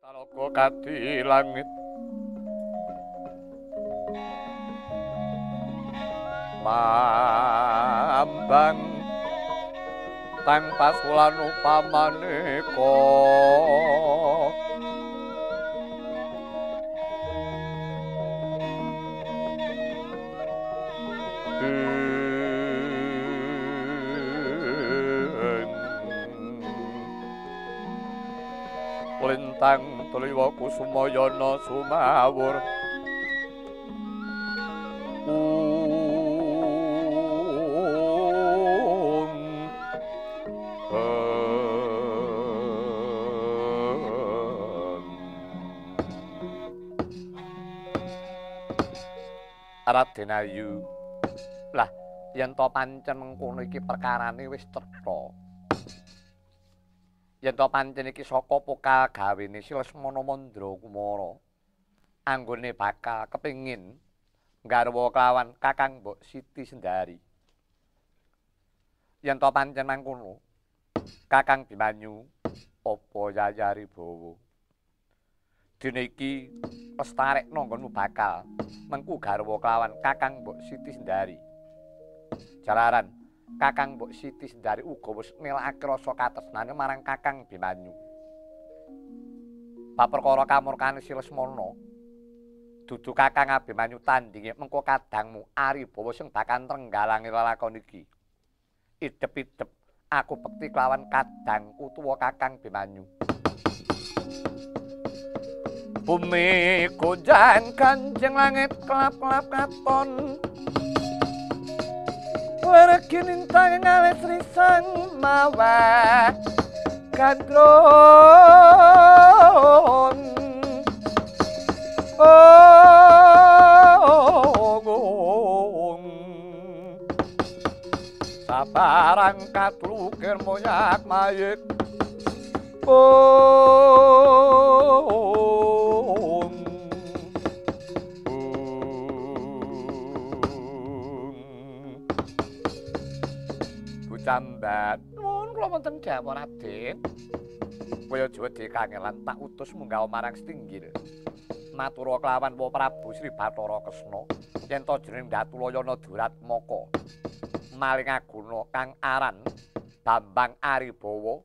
Talaga kati langit mambang tang pasulan upamaneka lintang tuliwa kusumayana sumawur Raden Ayu. Lah, yen to pancen mengkono iki perkarane wis cetha. Yen to pancen iki saka pokal gawene si Lesmana Mandrakumara, anggone bakal kepengin nggarwa kelawan Kakang Mbok Siti Sendari. Yen to pancen mangkono, Kakang Bimanyu apa Yayari Bawa. Dene iki lestarekno nggonmu bakal mengku garwa kelawan Kakang Mbok Siti Sendari. Jalaran Kakang Mbok Siti Sendari uga wis nélakake rasa katresnane marang Kakang Bimanyu. Paperkara kamurkane si Lesmana dudu Kakang Abimanyu tandinge mengko kadangmu Ari Bawa sing bakal trenggalangi lelakon iki. Idep-idep aku bekti kelawan kadangku tuwa Kakang Bimanyu. Bumi gonjang kanjeng langit kelap-kelap katon Wergi nintang ngalis risang mawa gandron sabarang katlukir moyak mayit Jambat, nuwun kula wonten dawuh Raden. Kaya Jawa kangelan tak utus munggah marang Stinggil. Matura kelawan Wa Prabu Sri Bathara Kresna yen to jeneng Datulayana Duratmaka. Maling aguna kang aran Bambang Aribawa.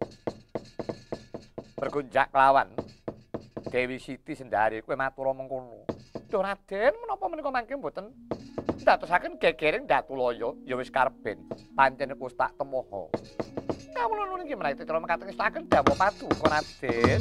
Bergonjak kelawan Dewi Siti Sendari kowe matura mengkono. Duh Raden, menapa menika mangke mboten ndadosaken gegering Datulaya ya wis karepen pancen wis tak temoho. Kawula nuwun inggih menawi cara mekaten ngestaken dawuh paduka Raden.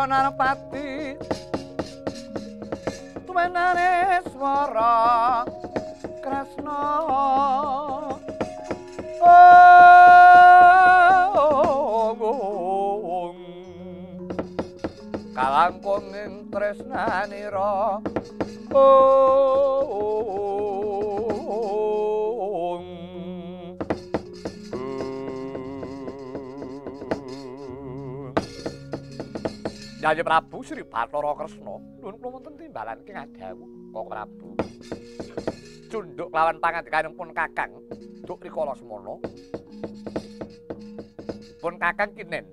Narpati tumenane swara Kresna kalangkung ing tresnanira Yayi Prabu Sri Bathara Kresna nuwun kula wonten timbalan ing adawu Kok Prabu cunduk lawan pangandikanipun Kakang Duk rikala semana pun Kakang kinen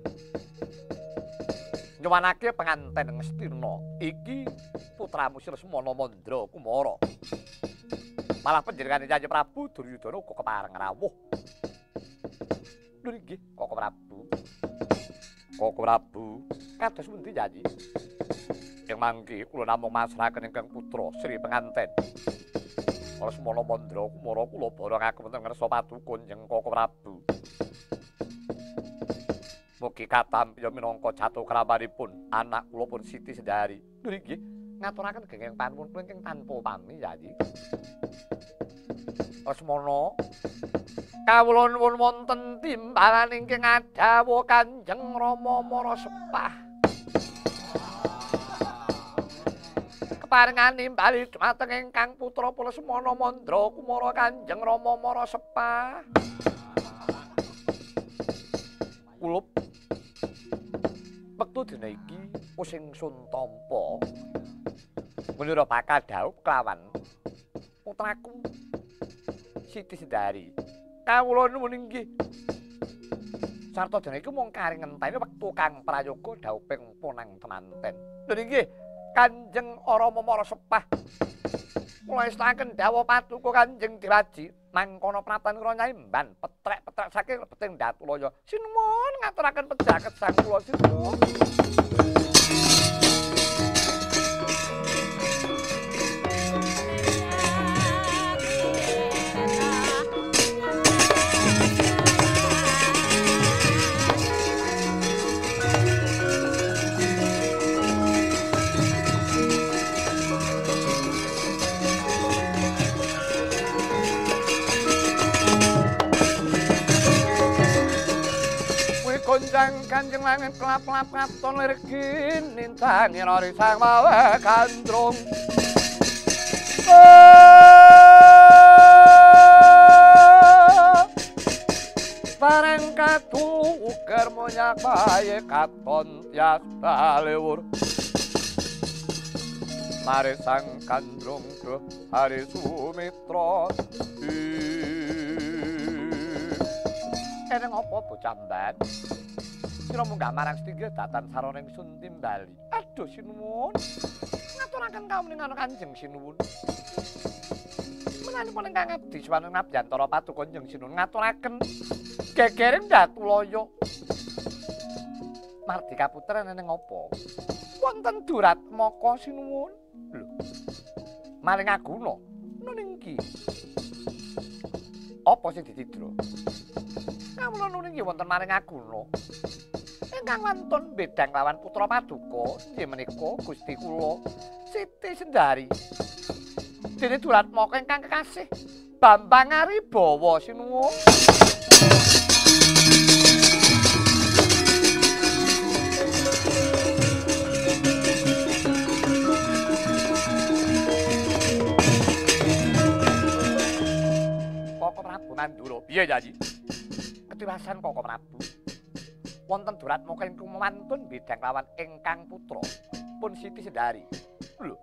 nyuwanake penganten Ngastina iki putramu Sresmana Mandra Kumara malah panjenengane Yayi Prabu Duryudana uga kepareng rawuh lho nggih Kok Prabu kados pundi Yayi ing mangke kula namung masrahaken ingkang putra Sri penganten Lesmana Mandra Kumara kula barangaken wonten ngarsa patukun Jeng Kok Prabu mugi katampi minangka jatuh kramanipun anak kula pun Siti Sendari lho nggih ngaturaken genging panuwun kula ingkang tanpa pami Yayi Lesmana kawula nuwun wonten timbalan ingkang adhawa Kanjeng Rama Marasepah keparengane bali dhumateng ingkang putra Lesmana Mandra Kumara Kanjeng Rama Marasepah kulup wektu dina iki using sun tampa menira bakal dhaup kelawan putraku Siti Sendari kawula nuwun inggih sarta dene iku mung kari ngenteni wektu kang prayoga dhauping punang temanten lho nggih Kanjeng Rama Marasepah kula istakaken dawa patuko Kanjeng Dewaji mangkono pratan kula nyimban petrek-petrek saking lebeting Datulaya sinuwun ngaturaken pejaket sang kula sinuwun Gonjang Kanjeng langit kelap-kelap katon lirgin nintangi nori sang mawe gandrung bareng katu uker monyak baye katon tias balewur mari sang gandrung ke hari Sumitra eneng apa bocah mban sira munggah marang Stingga datan saroning sun timbali aduh sinuwun ngaturaken kawuningan Kanjeng sinuwun menanipun ingkang abdi swaneng Nabyantara patukon Jeng sinuwun ngaturaken gegering Datulaya Mardika Putra eneng apa wonten Duratmaka sinuwun lho maling aguna nuninggi apa sing dicidra kawula nuninggi wonten maring aguna ingkang wantun bedang lawan putra paduka inggih menika Gusti kula Siti Sendari dene Duratmaka ingkang kekasih Bambang Aribawa sinuwun Kok Prabu Mandura piye Yayi ketiwasan Kok Prabu wonten Duratmaka ingkang mantun bidang lawan ingkang putra pun Siti Sendari lho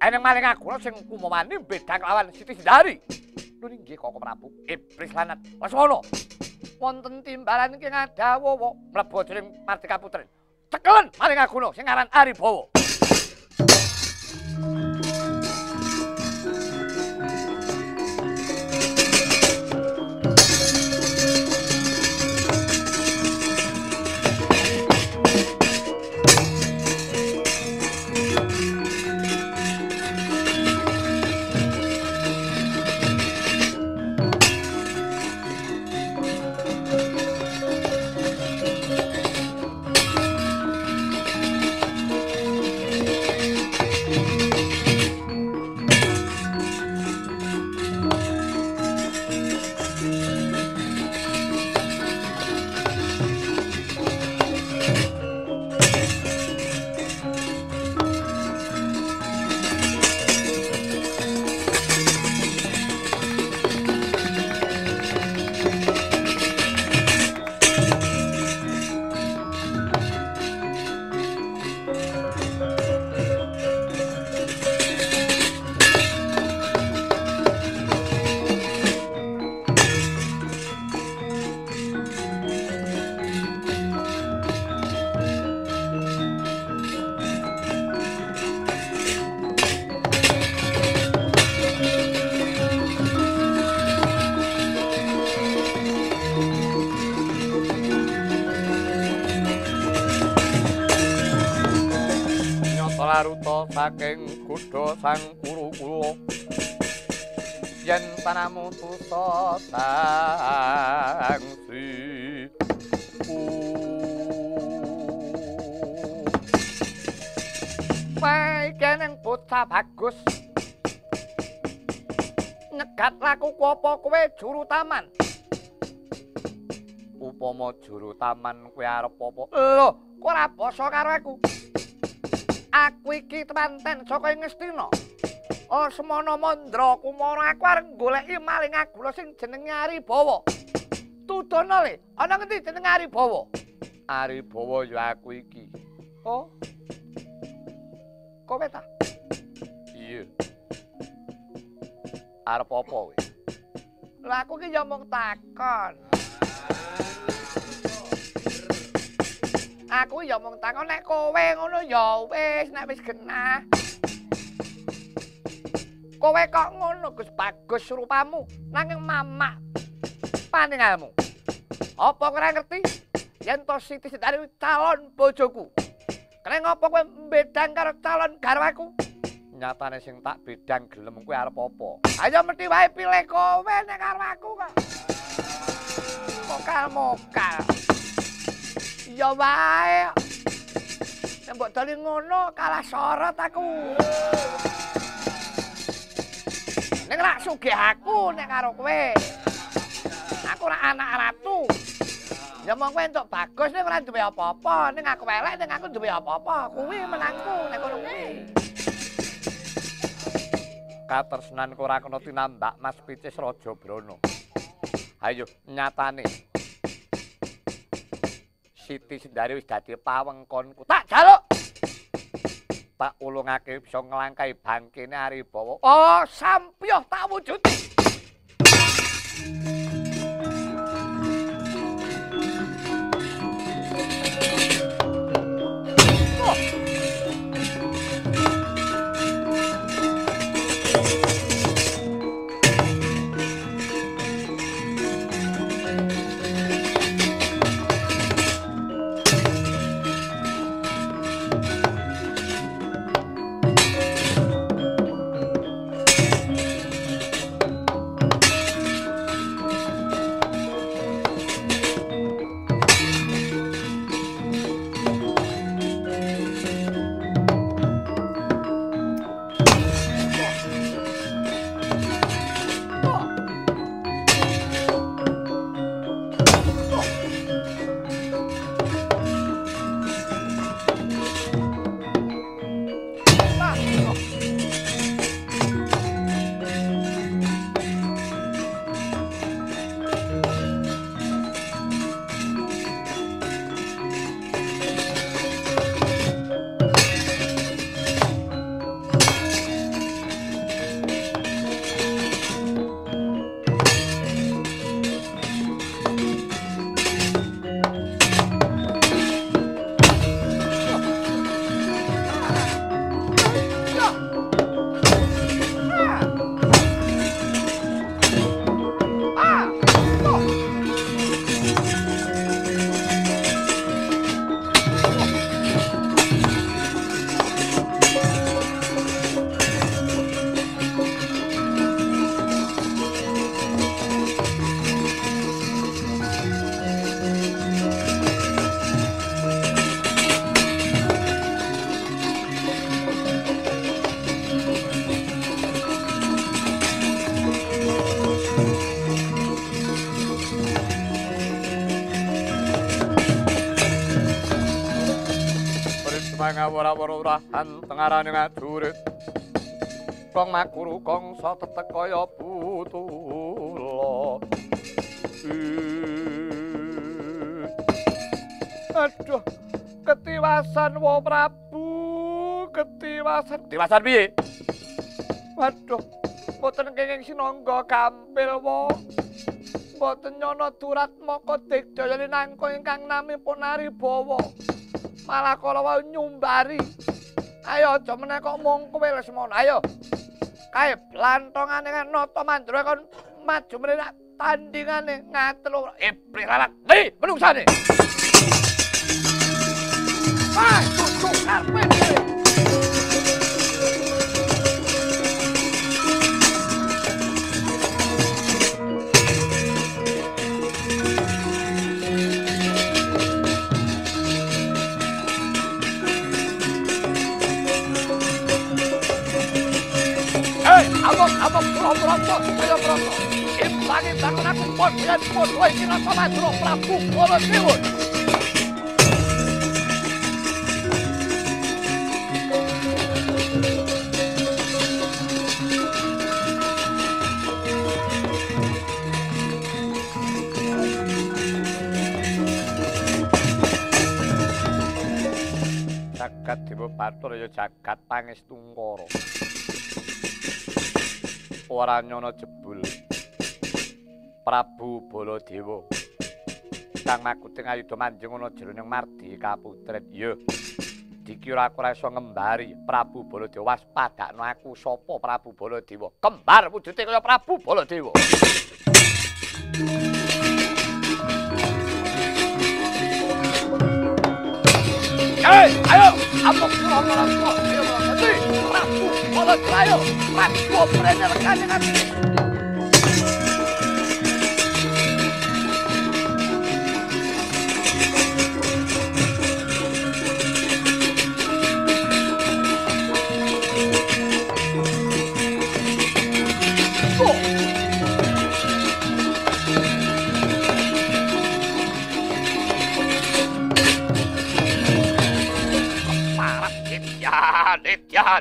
eneng maring aguna sing kumawani bidang lawan Siti Sendari lho nggih Kok Prabu iblis lanat Lesmana wonten timbalan ingkang adawa mlebu jering Mardika Putra cekelen maring aguna sing aran Aribawa saking kudha sang kuru-kula yen tanamu tusa sangsi keneng bocah bagus nyegat laku apa kowe juru taman upama juru taman kowe arep apa lho kowe ora basa karo aku iki temanten saka Ngastina Asmana Mandra Kumara aku arep goleki maling agula sing jenenge Aribawa tudono le ana ngendi jenenge Aribawa Aribawa ya aku iki oh kowe ta? Iya. Arep apa kowe? Lah aku ki ya mung takon. Aku ya mung takon nek kowe ngono ya wis nek wis genah. Kowe kok ngono Gus Bagus rupamu nanging mamak paningalmu. Apa kowe ngerti yen to Siti Sendari calon bojoku? Kene ngopo kowe mbedang karo calon garwaku? Nyatane sing tak bedang gelem kowe arep apa? Ayo mesti wae pilih kowe nek karo aku kok. Mokal-mokal. Ya wae. Nek mbok doli ngono kalah sorot aku. Nek rak sugih aku nek karo kowe. Aku ora anak ratu. Ya mong kowe entuk bagus ning ora duwe apa-apa, ning aku elek ning aku duwe apa-apa. Kuwi menangku nek ngono kuwi. Katresnan ora kena tinambak Mas Picis Raja Brana. Ayo nyatane Siti Sendari wis dadi pawengkonku. Tak jaluk. Tak ulungake bisa nglangkai bangkene Aribawa. Oh, sampyuh tak wujudi. Ngawara-warahan tengarane ngajurit kong makuru kongso tetek kaya butula aduh ketiwasan wa Prabu ketiwasan piye waduh mboten kenging sinangga gampil wa mboten nyono durat maka digdaya nangka ingkang namipun Aribawa malah kala nyumbari. Ayo aja meneh kok mung kowe Lesmana. Ayo. Kae plantongane Nata Mandra kon maju meneh tandingane ngatelu. Iblis lalat. Ndi menungsane? Ah, tutuk karpe. Suramrata Jayabrata imbangi bangunanku pun yen pun kowe iki Rata Madura Prabu Baladewa. Jagat Dewa Bathara ya jagat pangestungkara. Ora nyono jebul. Prabu Baladewa kang makuting ayuda manjing ana jroning Mardika Putren. Ya. Dikira aku ora iso ngembari Prabu Baladewa. Waspadakno aku sapa Prabu Baladewa. Kembar wujude kaya Prabu Baladewa. Ayo, amuk Suramrata, ayo mati, Prabu Baladewa, Prabu Baladewa kanjeng.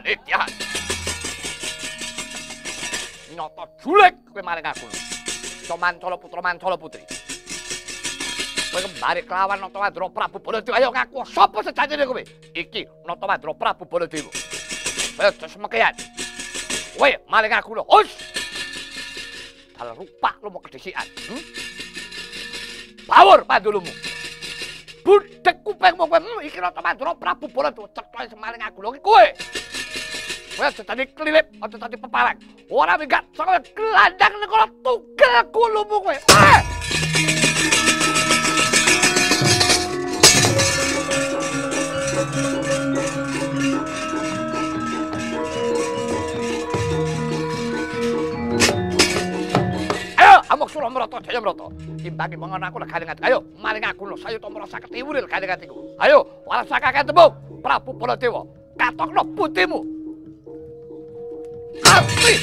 Nitya. Nyoto julek kowe maring aku. Iso Mancala putra Mancala putri. Kowe kembali kelawan Nata Madura Prabu Baladewa. Ayo ngaku sapa sejanjine kowe? Iki Nata Madura Prabu Baladewa. Ayo semekean. Kowe maring aku lho. Hus. Dal rupak lu mau kedisikan. Bawur pandulumu. Budhek kupingmu kowe iki Nata Madura Prabu Baladewa. Cetha semaring aku lho kowe. Kowe tadi kelilip, atau tadi peparang. Ora minggat saka gelandang nekala tugel kulumu kowe. Ayo, amuk Suramrata Jayabrata. Imbangi mangan aku legane ati. Ayo, maring aku lho sayuta merasa ketiwuril legane atiku. Ayo, waras sakake tembung Prabu Baladewa. Katokno putimu. Api!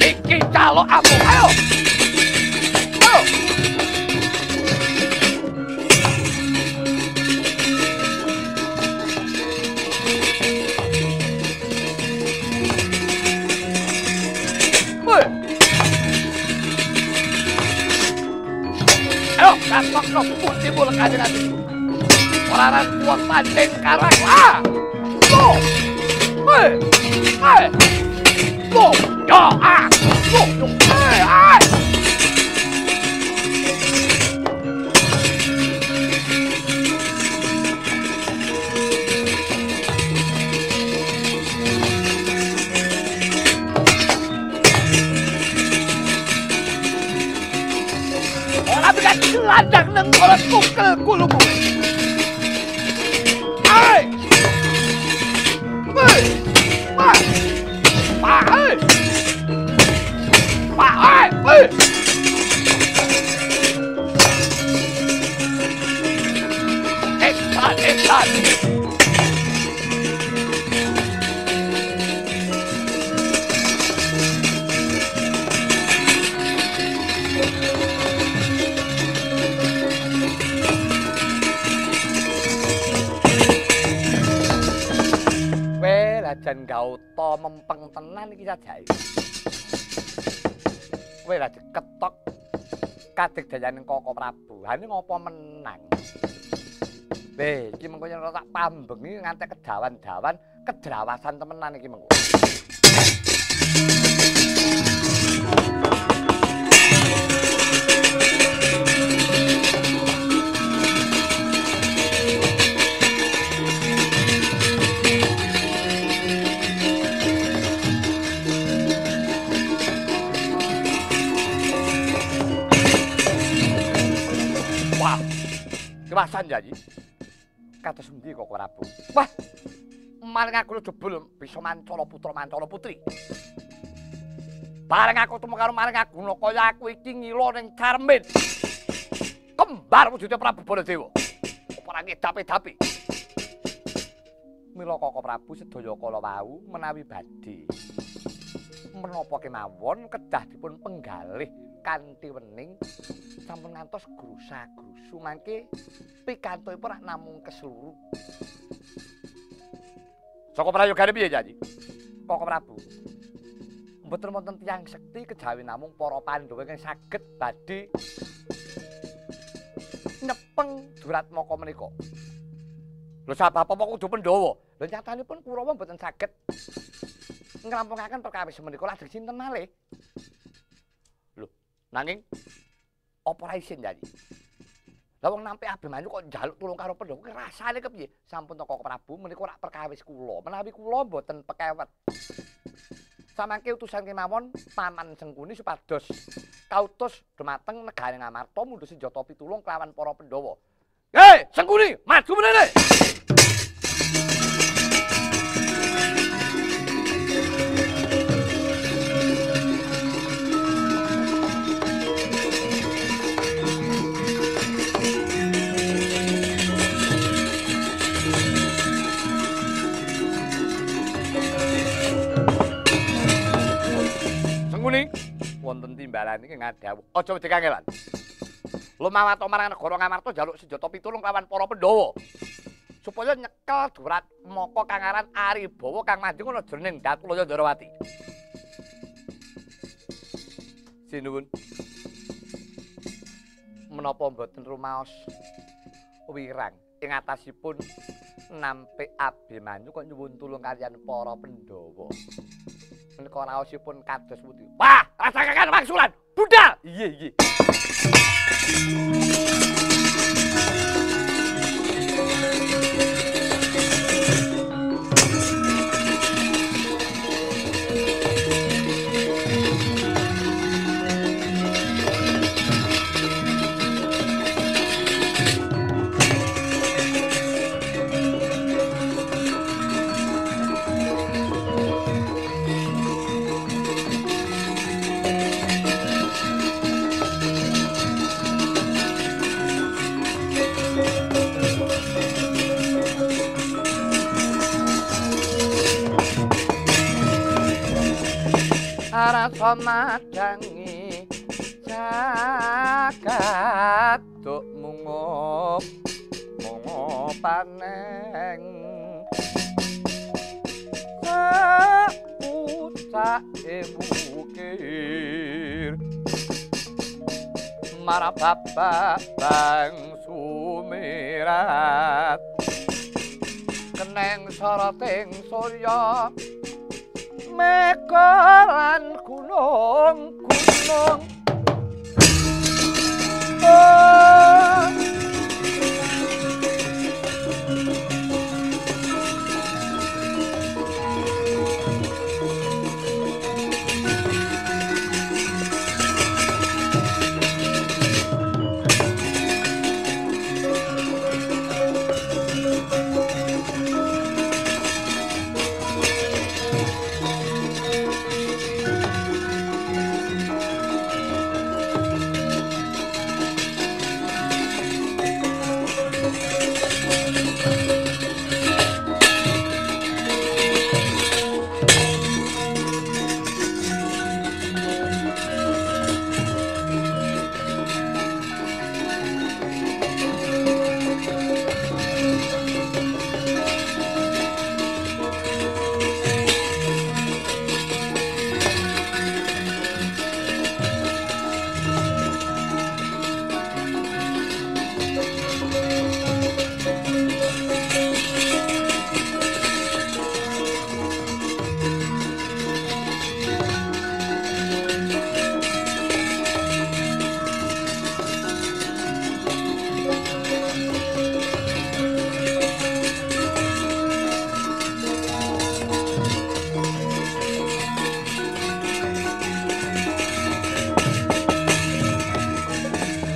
Iki calok aku, ayo! Ayo! Ayo, katok no putihmu lekane nanti. Orang kuat pancing sekarang, Loh! Loh! Ya! Loh! Orang bikin gelandang neng orang tukel kulumu. Jan Gauta mempeng tenan iki sajake. Kowe lah diketok kadigdayaning Koko Prabu. Ha ini ngopo menang? Iki mengko yen tak pambengi nganti kedawan-dawan kedrawasan temenan iki mengko. Kewasan jadi kados endi Koko Prabu? Wah, maring aku jebul bisa Mancala putra Mancala putri. Bareng aku temu karo maring aku kaya aku iki ngilo ning Carmen. Kembar wujude Prabu Baladewa. Apa ora ngedapi-dapi. mila Koko Prabu sedaya kala wau menawi badhe menapa kemawon kedah dipun penggalih kanthi wening sampun ngantos grusa-grusu mangke pikantukipun rak namung kesluru. Saka prayogane piye Janji? Koko Prabu. Mboten wonten tiyang sekti kejawi namung para Pandhawa ingkang saged badhe nyepeng Duratmaka menika. Lho sabab apa kudu Pandhawa? Lho nyatanipun Kurawa mboten saged ngrampungaken perkawis menika lajeng sinten malih? Lho, nanging apa ora isin Janji? Lah wong nampi Abimanyu kok njaluk tulung karo Pandhawa ki rasane kepiye? Sampun to Koko Prabu menika rak perkawis kula. Menawi kula mboten pekewet. Samangke utusan kemawon Paman Sengkuni supados kautus dumateng negari Ngamarta mundhut senjata pitulung kelawan para Pandhawa. Hei, Sengkuni, maju meneh! Wonten timbalan iki ngadhawuh. Aja wedi kangelan. Lumawat marang negara Ngamarta njaluk senjata pitulung lawan para Pandhawa. Supaya nyekel Duratmaka kang aran Aribawa kang mandheng ana jroning Datulaya Ndarawati. Sinuwun. Menapa mboten rumaos wirang ing atasipun nampi Abimanyu kok nyuwun tulung kaliyan para Pandhawa. Menika raosipun kados pundi. Wah, rasakan wangsulan. Budal. Iye. Rasa madangi jagat duk mungup paneng sapucake bukir marababa bang sumirat keneng soroting surya mekolan gunung-gunung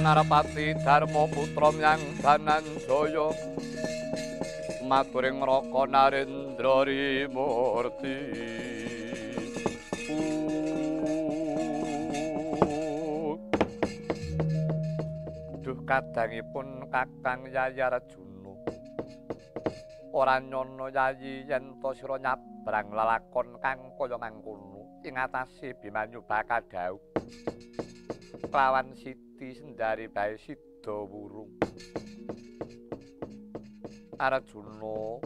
Narapati Darma putra Myang Dananjaya maturing Raka Narendra Rimurti duh kadangipun Kakang Yayarjuna ora nyono Yayi yen to sira nyabrang lelakon kang kaya mangkono ing atase Bimanyu bakal dhaup klawan Siti Sendari bae sida wurung Arjuna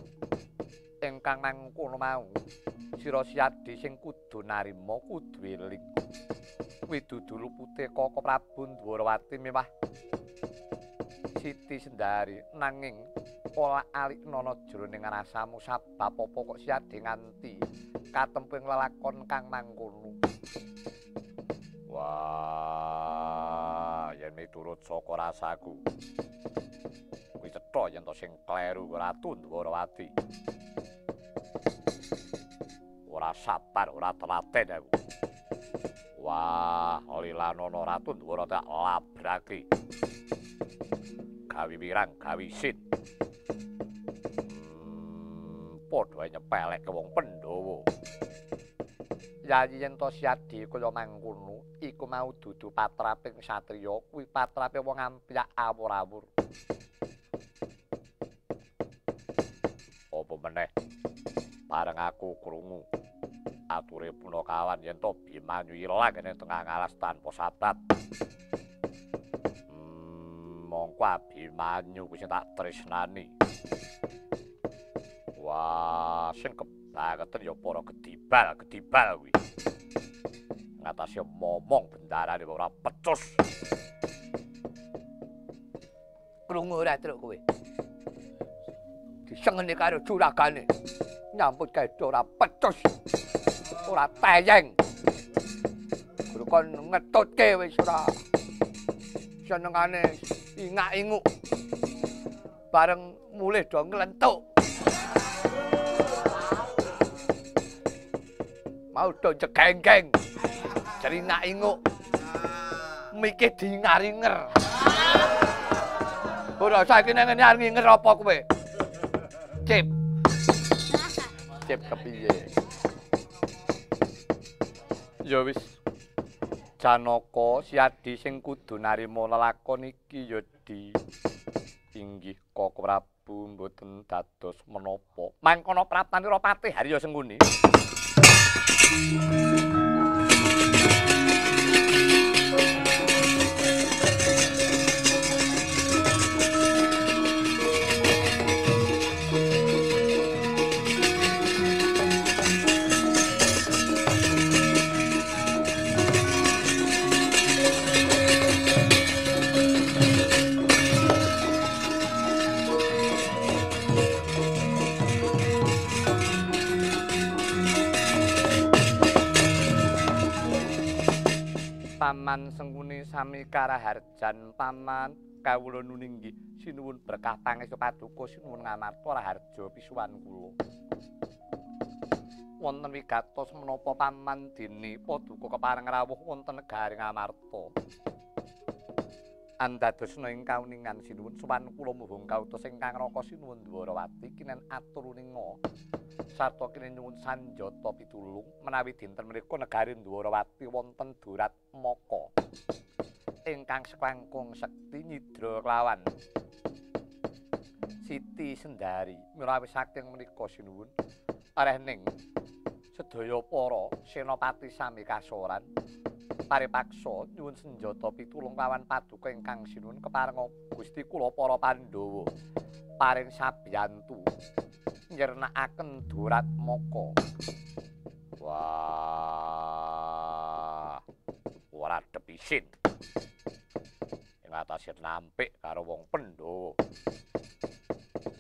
ingkang mangkono mau sira Siyadi sing kudu narima kudu eling widudulu putih Koko Prabu Dwarawati mewah Siti Sendari nanging pola alik nono jroning rasamu sabab apa kok Siyadi nganti katemping lelakon kang mangkono. Wah, yen miturut saka rasaku kuwi cetha yen to sing kleru Ratu Dwarawati. Ora sabar, ora telaten aku. Wah, Lilanono Ratu Dwarawati labrake. Gawi wirang, gawi sin. Padha nyepelek ke wong Pandhawa. Yayi yen to Siyadi kaya mangkono, iku mau dudu patraping satriya, kuwi patrape wong ampyak awur-awur. Apa meneh bareng aku krungu ature Punakawan yen to Bimanyu ilang ing tengah alas tanpa sabab. Mongko Abimanyu kuwi sing tak tresnani. Wah, sing kebangetan ya para gedibal kuwi. Ngatasi momong bendarane ora pecus. Krungu ora truk kowe. Disengeni karo juragane. Nyambut gawe ora pecus. Ora tayeng. Kudu kon ngetutke wis ora. Senengane ingak-inguk. Bareng mulih do nglentuk. Mau do jegengeng. Jerinak inguk. Mikir diingar-inger. Ora saiki nang ngene arep inger apa kowe? Cip. Cip kepiye? Ya wis. Janaka Siyadi sing kudu narima lelakon iki ya di inggih Koko Prabu mboten dados menapa. Mangkono Praptanira Patih Harya Sengkuni. Paman Sengkuni sami karaharjan paman kawula nuninggih sinuwun berkah pangestu paduka sinuwun ngamarta raharja pisuwan kula. Wonten wigatos menapa paman dene paduka kepareng rawuh wonten negari ngamarta. Andadosna ing kauningan sinuwun sowan kula muhung kautus ingkang raka sinuwun Dwarawati kinen aturuninga sarta kinen nyuwun sanjata pitulung menawi dinten menika negari Dwarawati wonten durat maka ingkang seklangkung sekti nyidra kelawan Siti Sendari mirawi saking menika sinuwun arehning sedaya para senopati sami kasoran paripaksa nyuwun senjata pitulung lawan paduka ingkang sinuwun keparenga Gusti kula para Pandhawa paring sabiyantu nyernakaken durat maka. Wah, ora depisin ing atase nampik karo wong Pandhawa.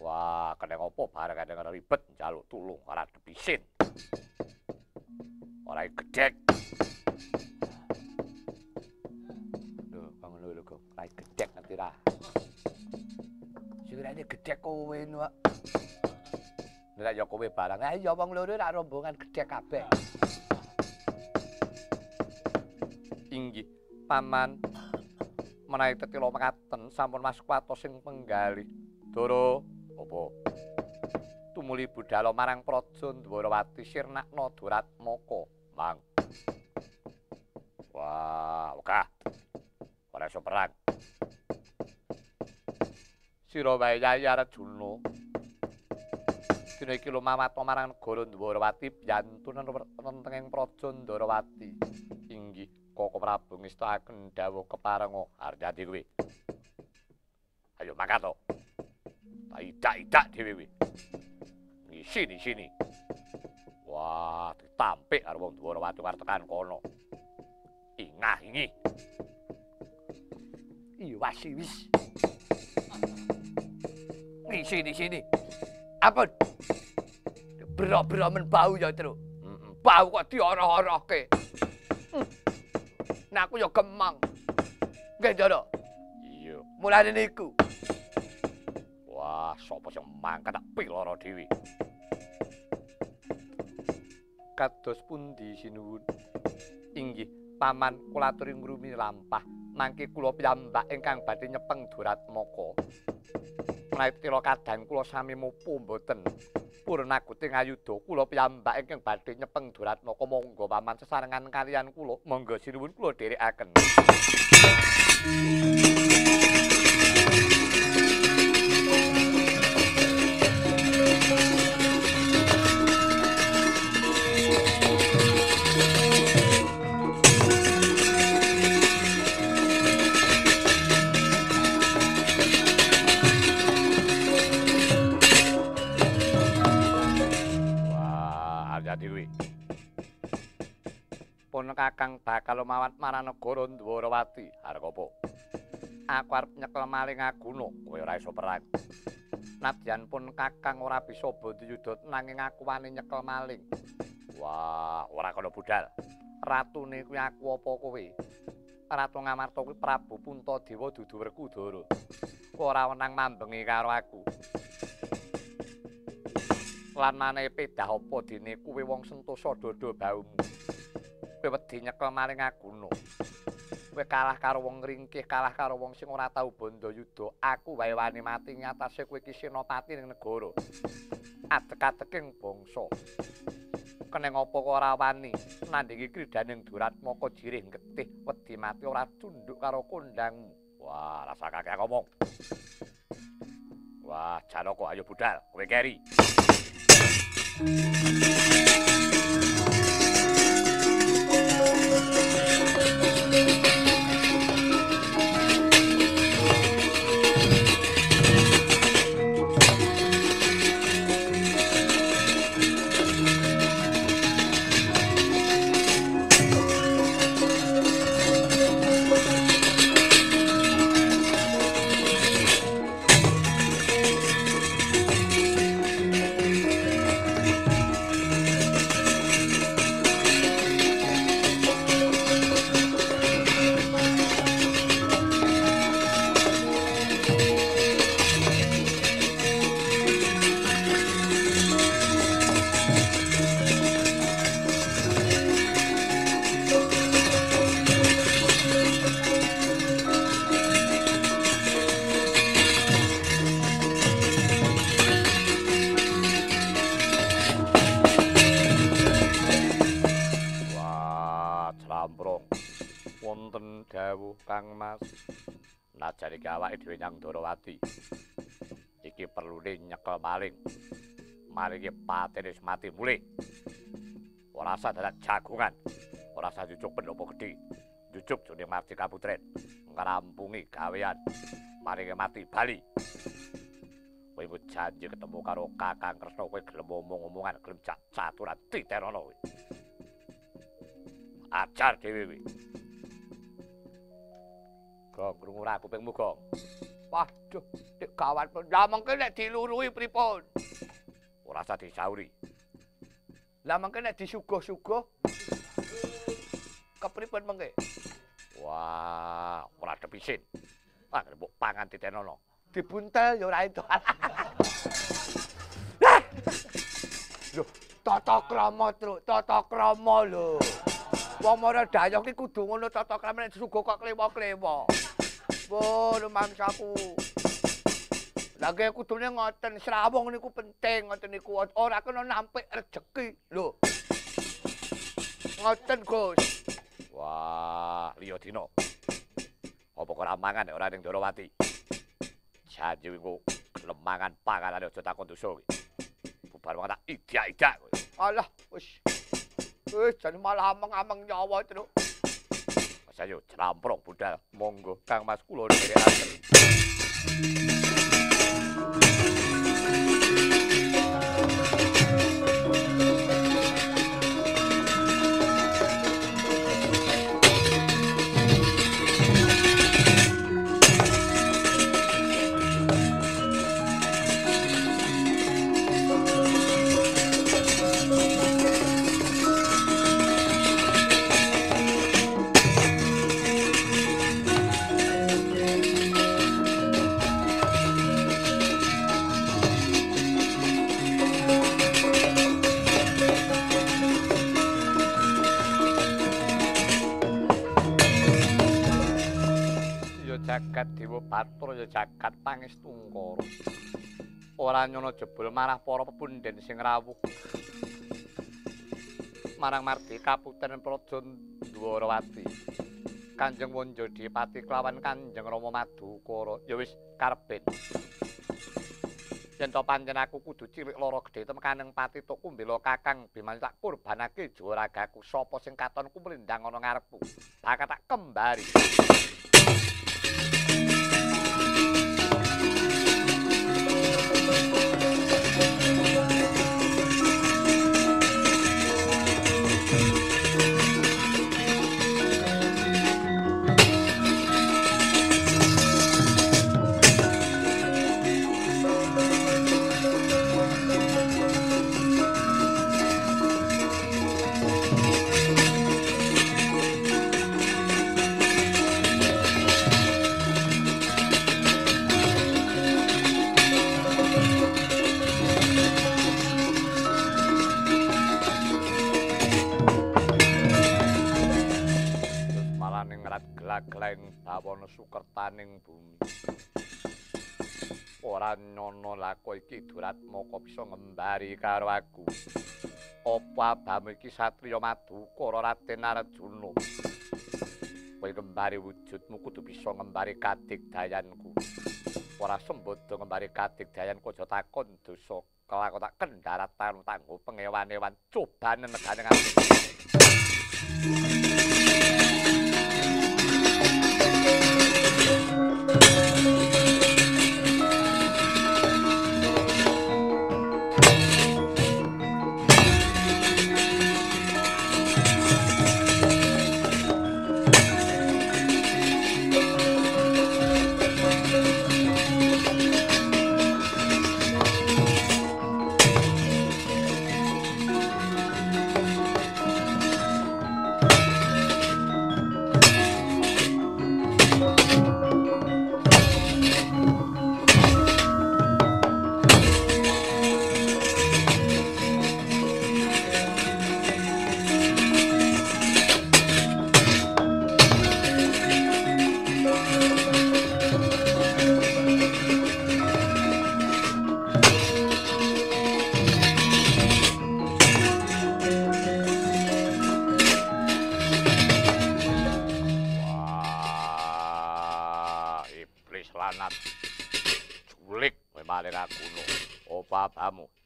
Wah, kena apa bareng kena ribet njaluk tulung ora depisin. Ora gedhek. Rai gedhek ngerti ra. Sirane gedhek kowe nuwak. Nek ya kowe barang, ya wong loro ra rombongan gedhek kabeh. Inggih, paman menawi tetila mekaten sampun maskuwatos sing penggalih. Dara apa? Tumuli budhal marang Praja Dwarawati sirnakna Duratmaka, Mang. Wah, wegah. Ora iso perang. Sira wae Yayi Arjuna Dina iki lumawat marang negara Ndwarawati biyantunen rentenging praja Ndwarawati. Inggih Koko Prabu ngestakaken dawuh keparenga Harjati kuwi. Ayo mangkat to. Tak idak-idak dhewe kuwi. Sini. Wah, ditampik karo wong Ndwarawati arep tekan kono. Ingah-ingi. Iya wis. Sini. Ampun. Bro-bro men bau ya, Tru. Bau kok dioroh-orohke. Nah aku ya gemang. Nggih, Ndara. Iya. Mulane niku. Wah, sapa sing mangkat tak piloro dhewe. Kados pundi sinuwun? Inggih, paman kula aturi ngrumi lampah. Mangke kula piyambak ingkang badhe nyepeng Duratmaka. Menawi tira kadang kula sami mupu mboten. Purun aguting ayuda kula piyambak ingkang badhe nyepeng Duratmaka monggo paman sesarengan kaliyan kula. Monggo sinuwun kula dherekaken. Pun kakang bakal lumawat marang negara Ndwarawati. Arep apa? Aku arep nyekel maling Aguna, kowe ora iso perang. Nadyan pun kakang ora bisa bandayuda nanging aku wani nyekel maling. Wah, ora kena budal. Ratune kuwi aku apa kowe? Ratu Ngamarta kuwi Prabu Puntadewa dudu Werkudara. Ora wenang mambengi karo aku. Lan maneh pedah apa dene kuwe wong Sentosa dada baumu. Kowe wedi nyekel maling Aguna. Kowe kalah karo wong ringkih, kalah karo wong sing ora tau bandayuda. Aku wae wani mati ngatasé kowe iki senopati ning negara. Adek-adeking bangsa. Keneng apa kok ora wani nandhingi kridaning Duratmaka jirih getih wedi mati ora tunduk karo kondangmu. Wah, rasa kakek ngomong. Wah, Janaka ayo budal, kowe keri. Najane awake dhewe nyang Ndwarawati. Iki perlune nyekel maling. Maringe patene wis mati mulih. Ora usah dadak jagongan. Ora usah jujuk pendopo gedhe. Jujuk jane Martika Putren. Ngrampungi gawean. Maringe mati bali. Kowe janji ketemu karo Kakang Kresna kowe gelem omong-omongan, gelem caturan titerana kowe. Ajar dhewe kowe. Gong, krungu ora kupingmu, Gong. Waduh, nek gawat lah mengke nek diluruhi pripun? Ora usah disauri. Lah mengke nek disuguh-suguh kepripun mengke? Wah, ora depisin. Ah, mbok pangan titenono. Dibuntel ya ora itu. Lho, tata krama, Truk, tata krama lho. Wong mara dayoh ki kudu ngono tata krama nek disuguh kok klewa-klewa. Wo, mangsaku. Lagi kudune ngoten srawung niku penting ngoten niku ora kena nampik rejeki lho. Ngoten, Gus. Wah, liya dina. Apa kok ora mangan ora ning Ndwarawati? Janji engko gelem mangan panganan aja takon dosa kuwi. bubar wong tak idak-idak kowe. Alah, wis. Jane malah ameng-ameng nyawa itu. Mas ayo clamprok budal. Monggo Kang Mas kula nderekaken. Jagat Dewa Batur ya jagat Pangestungkara. Ora nyono jebul marah para pepundhen sing rawuh. Marang Mardika Puten Praja Dwarawati. Kanjeng Wanja Dipati kelawan Kanjeng Rama Madukara ya wis karepen. Yen to pancen aku kudu cilik lara gedhe temekaning pati tuku mbela Kakang Biman tak kurbanake jwaragaku sapa sing katon kumlindang ana ngarepku. Bakal tak kembari. Geleng bawana sukertaning bumi. Ora nyono lako iki Duratmaka bisa ngembari karo aku. Apa abamu iki satriya Madukara Raden Arjuna? Kowe ngembari wujudmu kudu bisa ngembari kadigdayanku. Ora sembodo ngembari kadigdayanku aja takon dosa. Kelak tak kendharat tanggo pengewan-ewan cobane negane aku.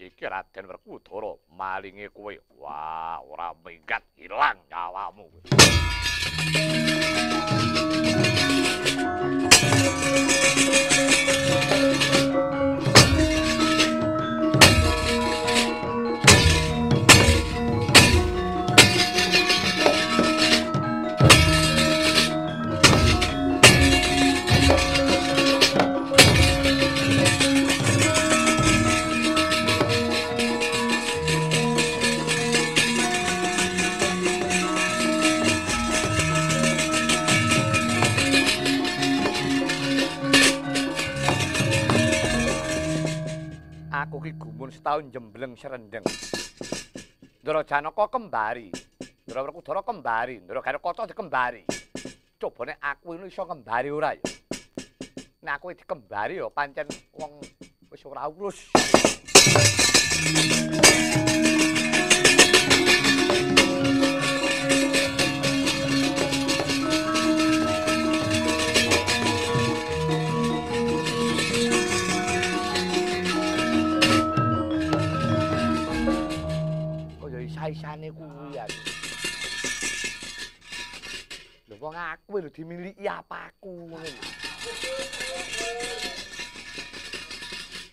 Iki Raden Werkudara malinge kowe. Wah, ora minggat ilang nyawamu. Setahun jembleng serendeng. Ndara Janaka kembari. Ndara Werkudara kembari. Ndara Garukaca dikembari. Coba nek aku ini iso kembari ora ya. Nek aku dikembari ya pancen wong wis ora urus. saisane kuwi aku. Lho wong aku lho dimiliki apa aku ngono lho.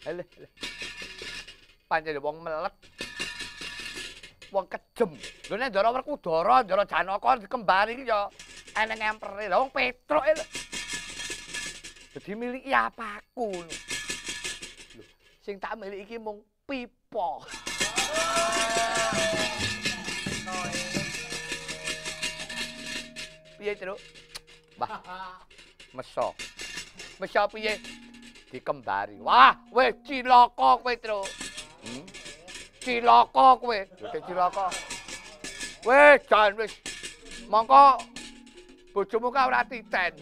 Alah. Pancen wong melet. Wong kejem. Lho nek Ndara Werkudara, Ndara Janaka dikembari iki ya eneng empere. Lah wong Petruk lho. Dadi miliki apa aku. Lho. Sing tak miliki iki mung pipa. Piye, Truk? Mbah. Meso. Meso piye? Dikembari. Wah, wis cilaka kowe, Truk. Cilaka kowe. Dadi cilaka. Wis jan wis. Mongko bojomu ka ora titen.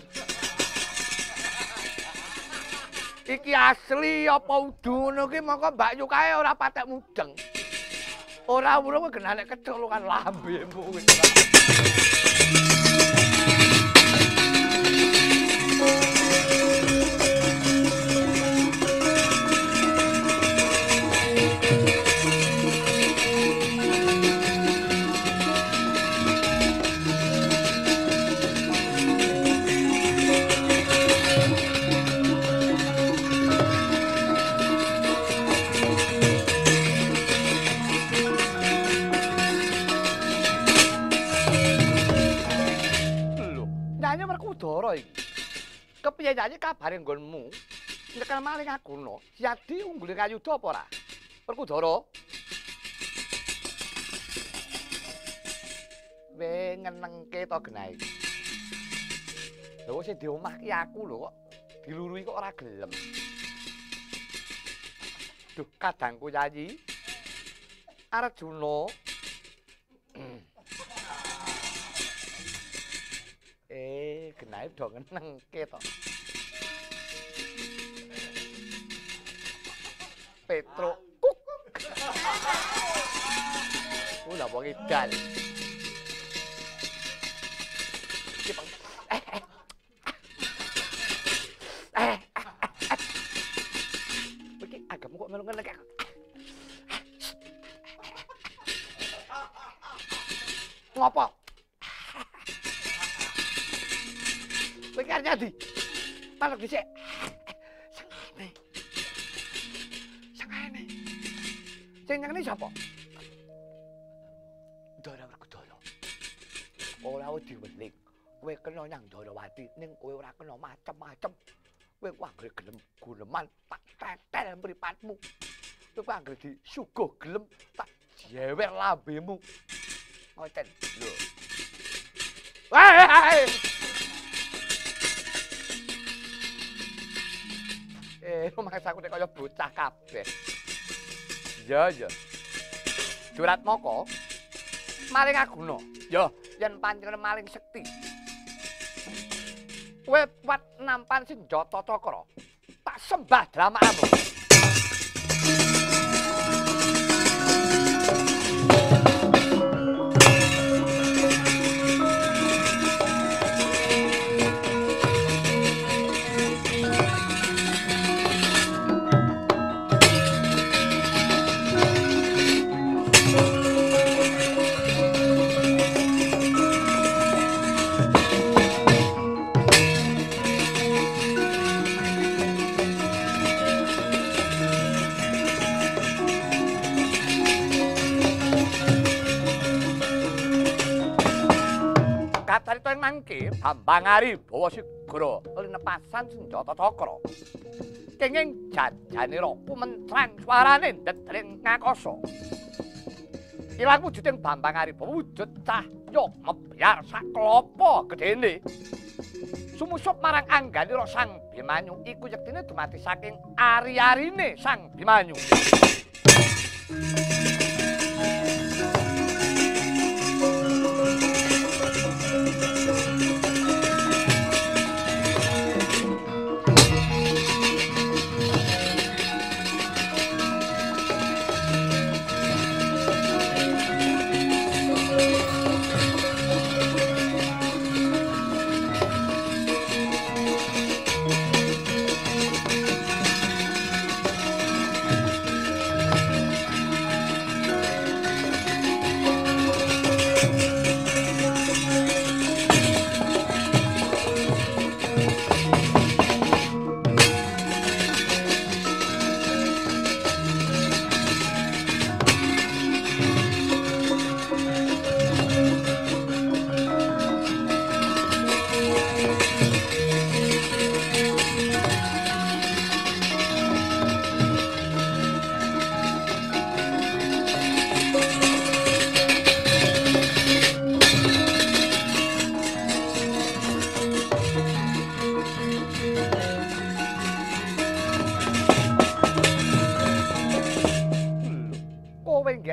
Iki asli apa udu ngono ki mongko Mbak Yu kae ora patek mudeng. Ora urung genane kecolongan lambemu wis. Werkudara iki. Kepiye nyanyi kabare nggonmu? Nyekel maling Aguna. Yadi unggule kayuda apa ora? Werkudara. We ngenengke to genahe. Lho sing di omah ki aku lho kok dilurui kok ora gelem. Duh kadangku nyanyi. Arjuna. Genahe do ngenengke to. Petruk. Ulah wong edan. Iki agakmu kok melu ngenengke. Ngopo? Kowe arep nyadi. Palek dhisik. Sengene. Sengene. Sing nyengene sapa? Ndara Werkudara. Ora wedi weling. Kowe kena nyang Ndarawati ning kowe ora kena macem-macem. Kowe anggere gelem guneman tak tetel mripatmu. Kowe anggere disuguh gelem tak jewer lambemu. Ngoten. Lho. Wah! Rumangsaku nek kaya bocah kabeh. Ya. Duratmaka maling Aguna. Ya, yen panjenengan maling sekti. Kowe kuat nampan senjata cakra. Tak sembah dramamu. Kacarita mangke Bambangari bawa segara linepasan senjata cakra. Kenging jajanira pumentrang swarane ndedring ngakasa. Ilang wujuding Bambangari bawa wujud cahya mebyar sak klapa gedene. Sumusup marang angganira Sang Bimanyu iku yektine dumati saking ari-arine Sang Bimanyu.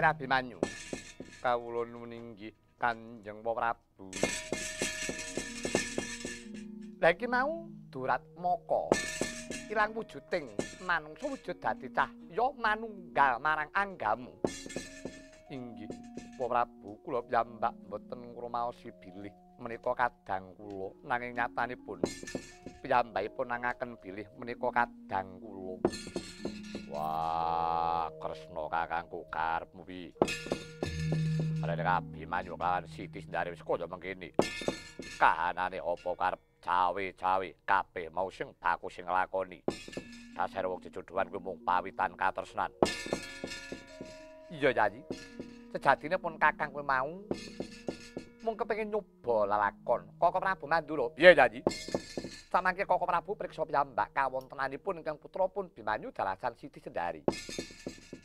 Pangeran Abimanyu. Kawula nuwun inggih Kanjeng Prabu. Lah iki mau Durat Maka. Ilang wujuding manungsa wujud dadi cahya manunggal marang anggamu. Inggih, Prabu, kula piyambak mboten ngrumaosi bilih menika kadang kula nanging nyatanipun piyambakipun nangaken bilih menika kadang kula. Wah, Kresna kakangku karepmu piye? Arek Abimanyu kelawan Siti Sendari wis kaya mengkene. Kahanane apa karep cawe-cawe kabeh mau sing baku sing nglakoni. Dasar wong jejodhoan kuwi mung pawitan katresnan. Iya, Yayi. Sejatine pun kakang kuwi mau mung kepengin nyoba lalakon Koko Prabu Mandura. Piye, Yayi? Samangke Koko Prabu priksa piyambak kawontenanipun ingkang putra pun Bimanyu dalasan Siti Sendari.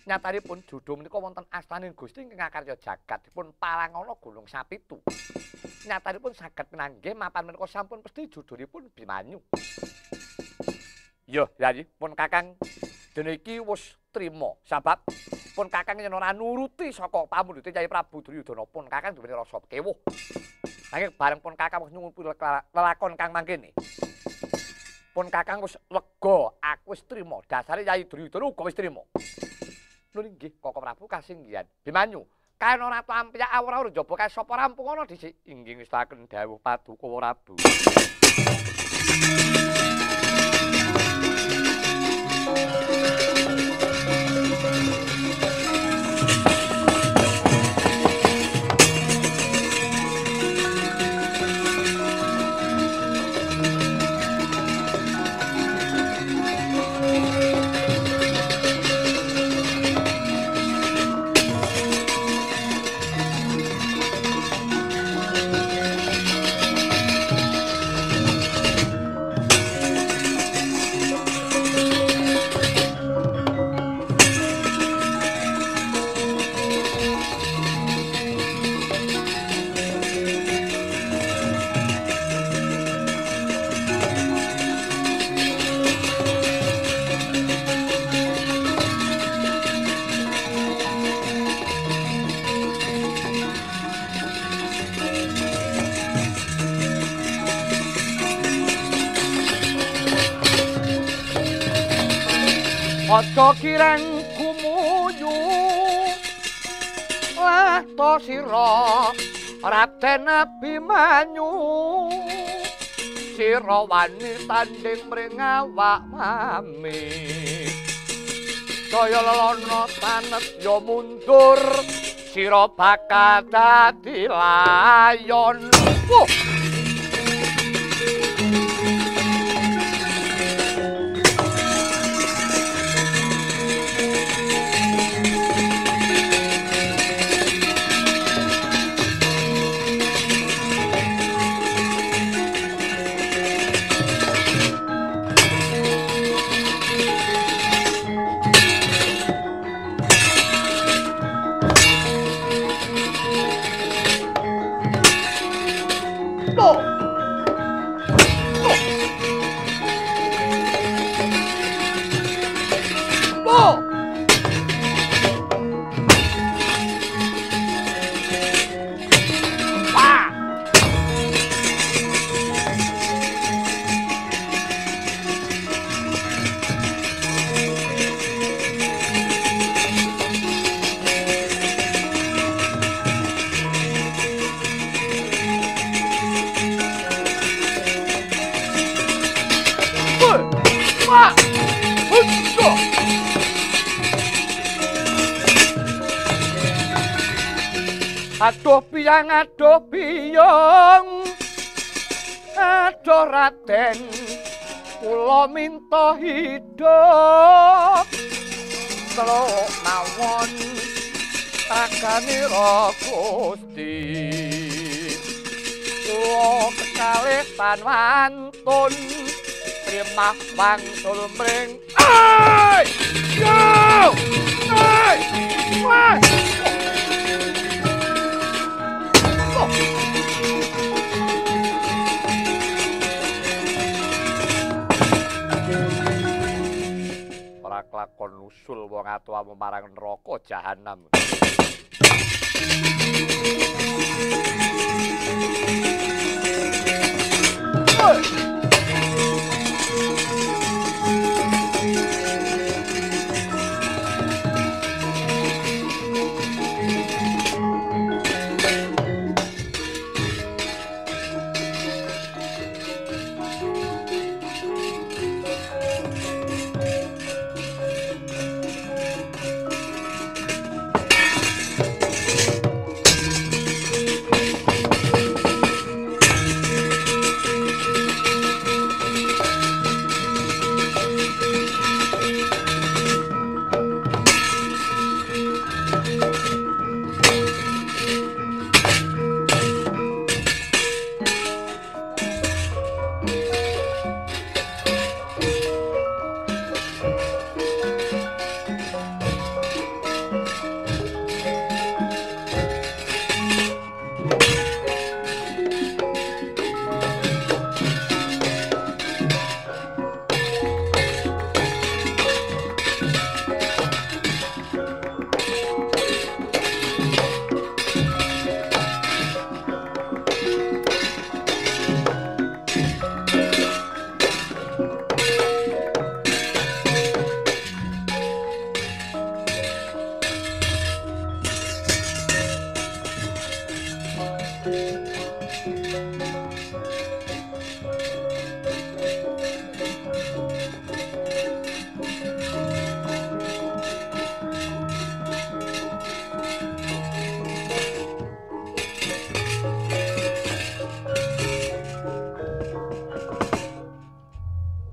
Nyatanipun judhu menika wonten astaning Gusti ingkang karya jagat dipun palangana Gunung Sapitu. Nyatanipun saged pinanggih mapan menika sampun pesthi judhulipun Bimanyu. Iya, Yayi, pun kakang dene iki wis trima sebab pun kakang yen ora nuruti saka pamundhute Kyai Prabu Duryudana pun kakang duweni rasa kewuh. Nanging bareng pun kakang wis nyuwun lelakon kang mangkene. Pun kakang wis lega, aku wis trima. Dasare Kyai Duryudana uga wis trima. Lho nggih, Koko Prabu kasinggihan. Bimanyu, kaen ora tampiak awur-awur njaba kae sapa rampung ana dhisik. Inggih ngestaken dawuh Paduka Prabu. Aja kirang gumuyu lahto sira Raden Abimanyu sira wani tanding mring awak mami kaya lelana tanet ya mundur sira bakal dadi layon. Aduh piyong, aduh Raden, kula minta hidup, teluk mawon, raganira Gusti, kula kekalih tan wantun, primah wangsul mring, ay! Yo! Ay! Ay! Ora kelakon nusul wong atuwamu marang neraka jahanam.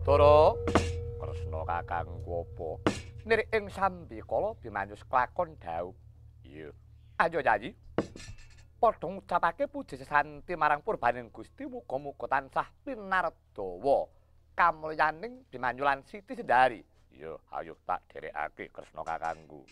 Dara, Kresna kakangku apa? Nirik ing sambikala Bimanyus klakon dawuh. Iya. Ayo Yayi. Padha ngucapake puji sesanti marang purbaning Gusti muga-muga tansah pinardawa kamulyaning Bimanyu lan Siti Sendari. Iya, ayo tak dherekake Kresna kakangku.